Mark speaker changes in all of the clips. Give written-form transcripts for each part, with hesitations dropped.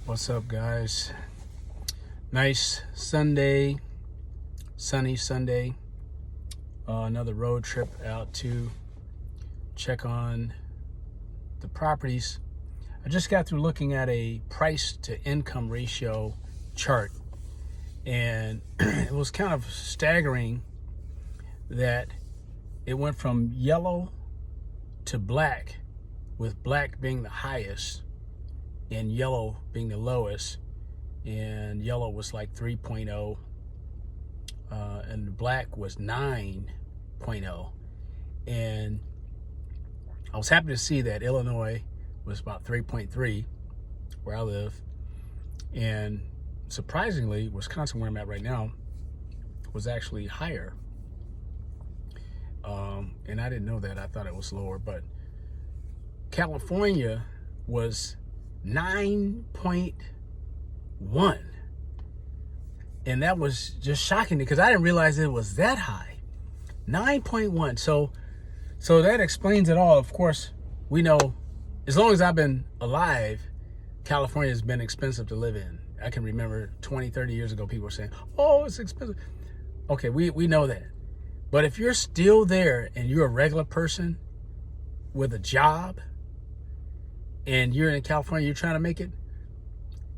Speaker 1: What's up, guys? Nice Sunday, sunny Sunday. Another road trip out to check on the properties. I just got through looking at a price to income ratio chart, and it was kind of staggering that it went from yellow to black, with black being the highest and yellow being the lowest, and yellow was like 3.0 and black was 9.0. And I was happy to see that Illinois was about 3.3 where I live, and surprisingly Wisconsin, where I'm at right now, was actually higher. And I didn't know that. I thought it was lower. But California was 9.1, and that was just shocking because I didn't realize it was that high. 9.1. So that explains it all. Of course, we know as long as I've been alive, California has been expensive to live in. I can remember 20-30 years ago people were saying, oh, it's expensive. Okay, we know that. But if you're still there and you're a regular person with a job and you're in California, you're trying to make it,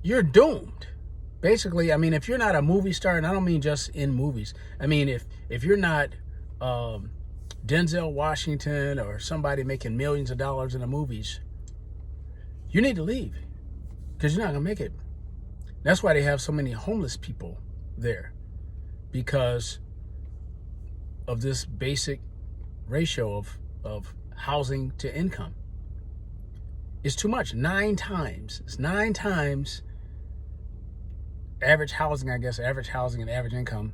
Speaker 1: you're doomed. Basically, I mean, if you're not a movie star, and I don't mean just in movies, I mean, if you're not Denzel Washington or somebody making millions of dollars in the movies, you need to leave because you're not going to make it. That's why they have so many homeless people there, because of this basic ratio of housing to income. It's too much. 9 times. It's 9 times average housing, I guess, average housing and average income,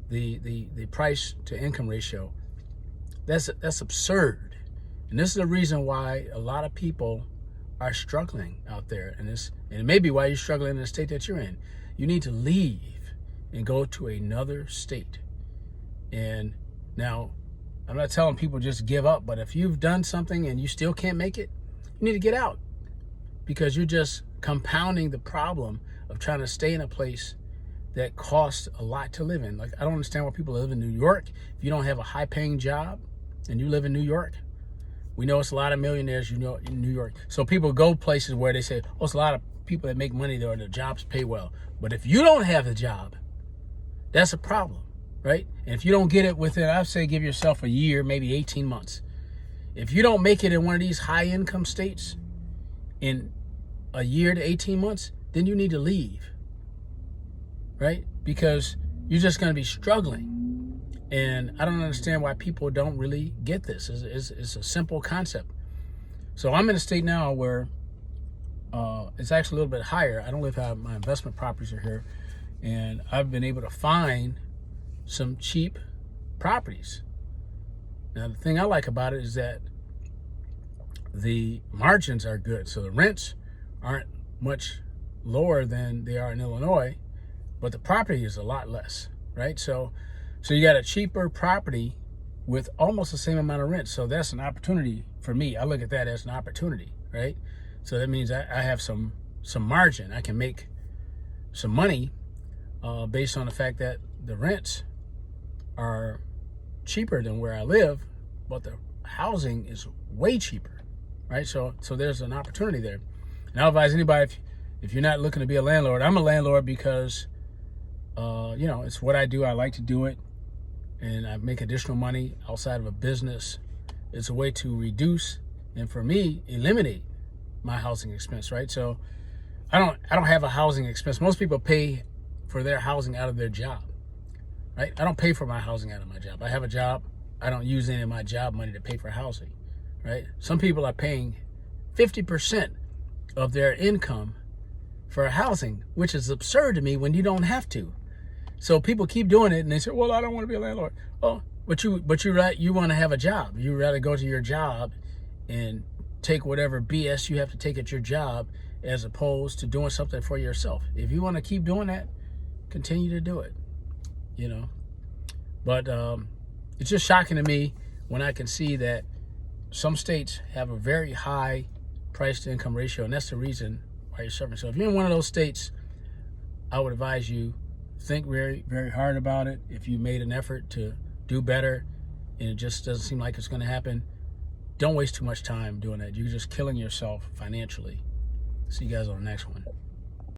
Speaker 1: the price to income ratio. That's absurd. And this is the reason why a lot of people are struggling out there. And it may be why you're struggling in the state that you're in. You need to leave and go to another state. And now, I'm not telling people just give up, but if you've done something and you still can't make it, you need to get out, because you're just compounding the problem of trying to stay in a place that costs a lot to live in. Like, I don't understand why people live in New York. If you don't have a high-paying job and you live in New York, we know it's a lot of millionaires, in New York. So people go places where they say, oh, it's a lot of people that make money there and the jobs pay well. But if you don't have the job, that's a problem, right? And if you don't get it within, I'd say give yourself a year, maybe 18 months. If you don't make it in one of these high-income states in a year to 18 months, then you need to leave, right? Because you're just going to be struggling. And I don't understand why people don't really get this. It's a simple concept. So I'm in a state now where it's actually a little bit higher. I don't live out. My investment properties are here, and I've been able to find some cheap properties. Now, the thing I like about it is that the margins are good. So the rents aren't much lower than they are in Illinois, but the property is a lot less, right? So you got a cheaper property with almost the same amount of rent. So that's an opportunity for me. I look at that as an opportunity, right? So that means I have some margin. I can make some money based on the fact that the rents are cheaper than where I live, but the housing is way cheaper, right? So there's an opportunity there. And I'll advise anybody, if you're not looking to be a landlord, I'm a landlord because, it's what I do. I like to do it, and I make additional money outside of a business. It's a way to reduce, and for me, eliminate my housing expense, right? So I don't have a housing expense. Most people pay for their housing out of their job, right? I don't pay for my housing out of my job. I have a job. I don't use any of my job money to pay for housing, right? Some people are paying 50% of their income for housing, which is absurd to me when you don't have to. So people keep doing it, and they say, well, I don't want to be a landlord. Oh, but you want to have a job. You rather go to your job and take whatever BS you have to take at your job as opposed to doing something for yourself. If you want to keep doing that, continue to do it, But it's just shocking to me when I can see that some states have a very high price to income ratio, and that's the reason why while you're suffering. So if you're in one of those states, I would advise you think very, very hard about it. If you made an effort to do better and it just doesn't seem like it's going to happen, don't waste too much time doing that. You're just killing yourself financially. See you guys on the next one.